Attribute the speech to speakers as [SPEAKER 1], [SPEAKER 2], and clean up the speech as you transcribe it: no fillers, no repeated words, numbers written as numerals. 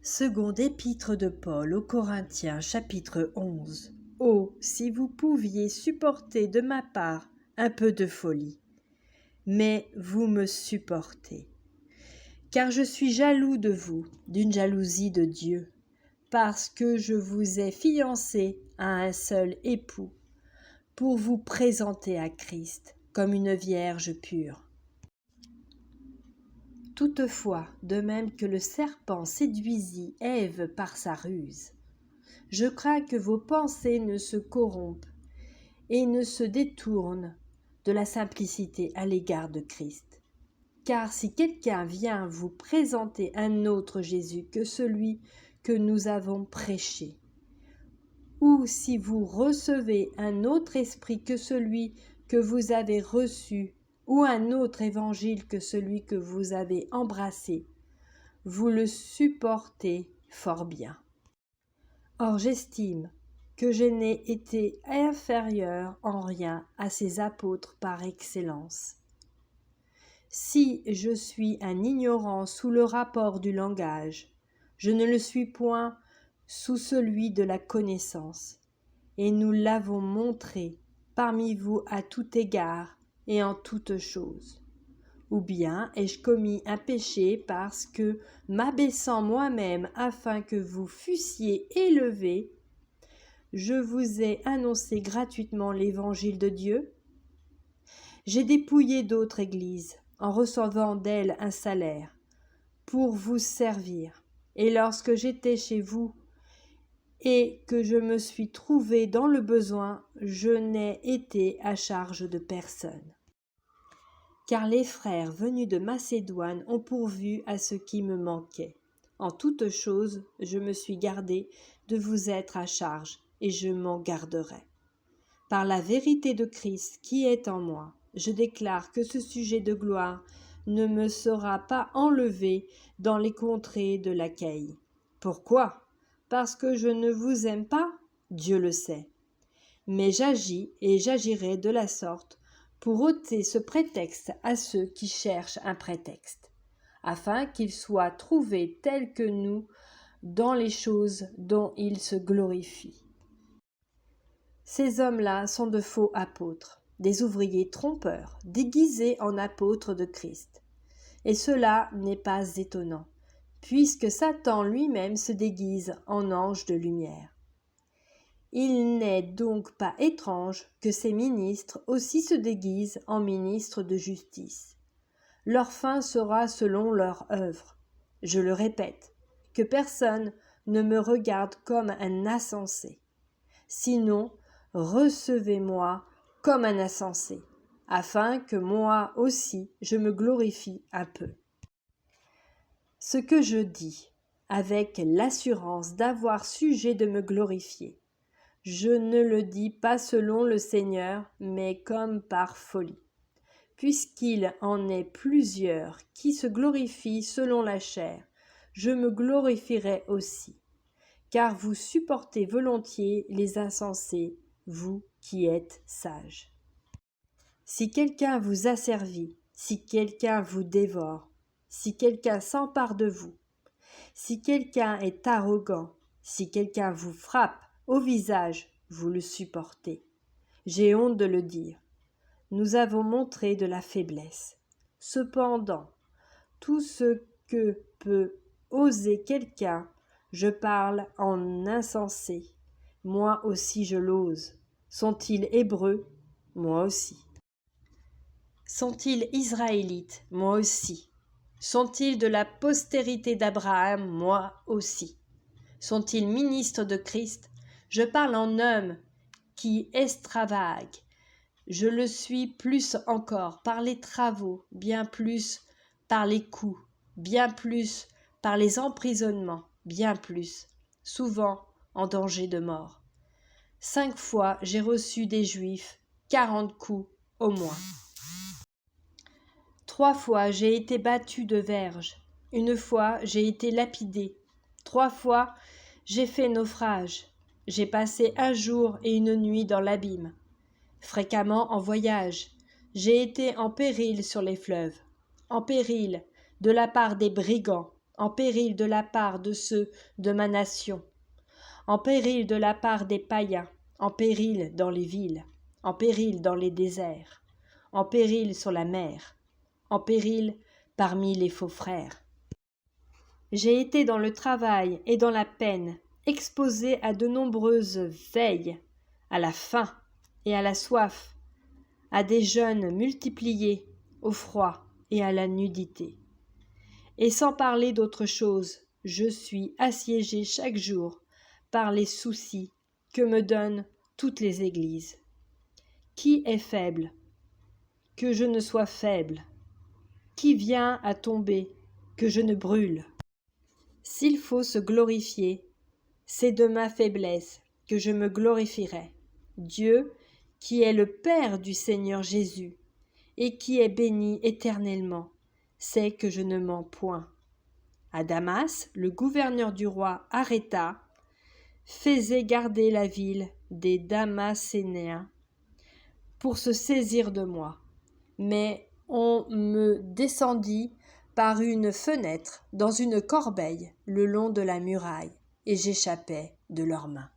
[SPEAKER 1] Seconde épître de Paul aux Corinthiens, chapitre 11. Oh, si vous pouviez supporter de ma part un peu de folie. Mais vous me supportez. Car je suis jaloux de vous, d'une jalousie de Dieu, parce que je vous ai fiancés à un seul époux, pour vous présenter à Christ comme une vierge pure. Toutefois, de même que le serpent séduisit Ève par sa ruse, je crains que vos pensées ne se corrompent et ne se détournent de la simplicité à l'égard de Christ. Car si quelqu'un vient vous présenter un autre Jésus que celui que nous avons prêché, ou si vous recevez un autre esprit que celui que vous avez reçu, ou un autre évangile que celui que vous avez embrassé, vous le supportez fort bien. Or j'estime que je n'ai été inférieur en rien à ces apôtres par excellence. Si je suis un ignorant sous le rapport du langage, je ne le suis point sous celui de la connaissance, et nous l'avons montré parmi vous à tout égard et en toutes choses. Ou bien ai-je commis un péché parce que, m'abaissant moi-même afin que vous fussiez élevés, je vous ai annoncé gratuitement l'évangile de Dieu? J'ai dépouillé d'autres églises en recevant d'elles un salaire pour vous servir. Et lorsque j'étais chez vous et que je me suis trouvé dans le besoin, je n'ai été à charge de personne. Car les frères venus de Macédoine ont pourvu à ce qui me manquait. En toutes choses, je me suis gardé de vous être à charge, et je m'en garderai. Par la vérité de Christ qui est en moi, je déclare que ce sujet de gloire ne me sera pas enlevé dans les contrées de l'Achaïe. Pourquoi? Parce que je ne vous aime pas? Dieu le sait. Mais j'agis et j'agirai de la sorte pour ôter ce prétexte à ceux qui cherchent un prétexte, afin qu'ils soient trouvés tels que nous dans les choses dont ils se glorifient. Ces hommes-là sont de faux apôtres, des ouvriers trompeurs, déguisés en apôtres de Christ. Et cela n'est pas étonnant, puisque Satan lui-même se déguise en ange de lumière. Il n'est donc pas étrange que ces ministres aussi se déguisent en ministres de justice. Leur fin sera selon leur œuvre. Je le répète, que personne ne me regarde comme un insensé. Sinon, recevez-moi comme un insensé, afin que moi aussi je me glorifie un peu. Ce que je dis, avec l'assurance d'avoir sujet de me glorifier, je ne le dis pas selon le Seigneur, mais comme par folie, puisqu'il en est plusieurs qui se glorifient selon la chair, je me glorifierai aussi, car vous supportez volontiers les insensés, vous qui êtes sages. Si quelqu'un vous asservit, si quelqu'un vous dévore, si quelqu'un s'empare de vous, si quelqu'un est arrogant, si quelqu'un vous frappe au visage, vous le supportez. J'ai honte de le dire. Nous avons montré de la faiblesse. Cependant, tout ce que peut oser quelqu'un, je parle en insensé. Moi aussi je l'ose. Sont-ils hébreux? Moi aussi. Sont-ils israélites? Moi aussi. Sont-ils de la postérité d'Abraham? Moi aussi. Sont-ils ministres de Christ? Je parle en homme qui extravague. Je le suis plus encore par les travaux, bien plus par les coups, bien plus par les emprisonnements, bien plus, souvent en danger de mort. 5 fois j'ai reçu des Juifs 40 coups au moins. 3 fois j'ai été battu de verge. 1 fois j'ai été lapidé. 3 fois j'ai fait naufrage. J'ai passé 1 jour et 1 nuit dans l'abîme. Fréquemment en voyage, j'ai été en péril sur les fleuves, en péril de la part des brigands, en péril de la part de ceux de ma nation, en péril de la part des païens, en péril dans les villes, en péril dans les déserts, en péril sur la mer, en péril parmi les faux frères. J'ai été dans le travail et dans la peine, exposé à de nombreuses veilles, à la faim et à la soif, à des jeûnes multipliés, au froid et à la nudité. Et sans parler d'autre chose, je suis assiégé chaque jour par les soucis que me donnent toutes les églises. Qui est faible? Que je ne sois faible. Qui vient à tomber? Que je ne brûle. S'il faut se glorifier, c'est de ma faiblesse que je me glorifierai. Dieu, qui est le Père du Seigneur Jésus, et qui est béni éternellement, sait que je ne mens point. À Damas, le gouverneur du roi Aréta faisait garder la ville des Damasénéens pour se saisir de moi. Mais on me descendit par une fenêtre dans une corbeille le long de la muraille, et j'échappais de leurs mains.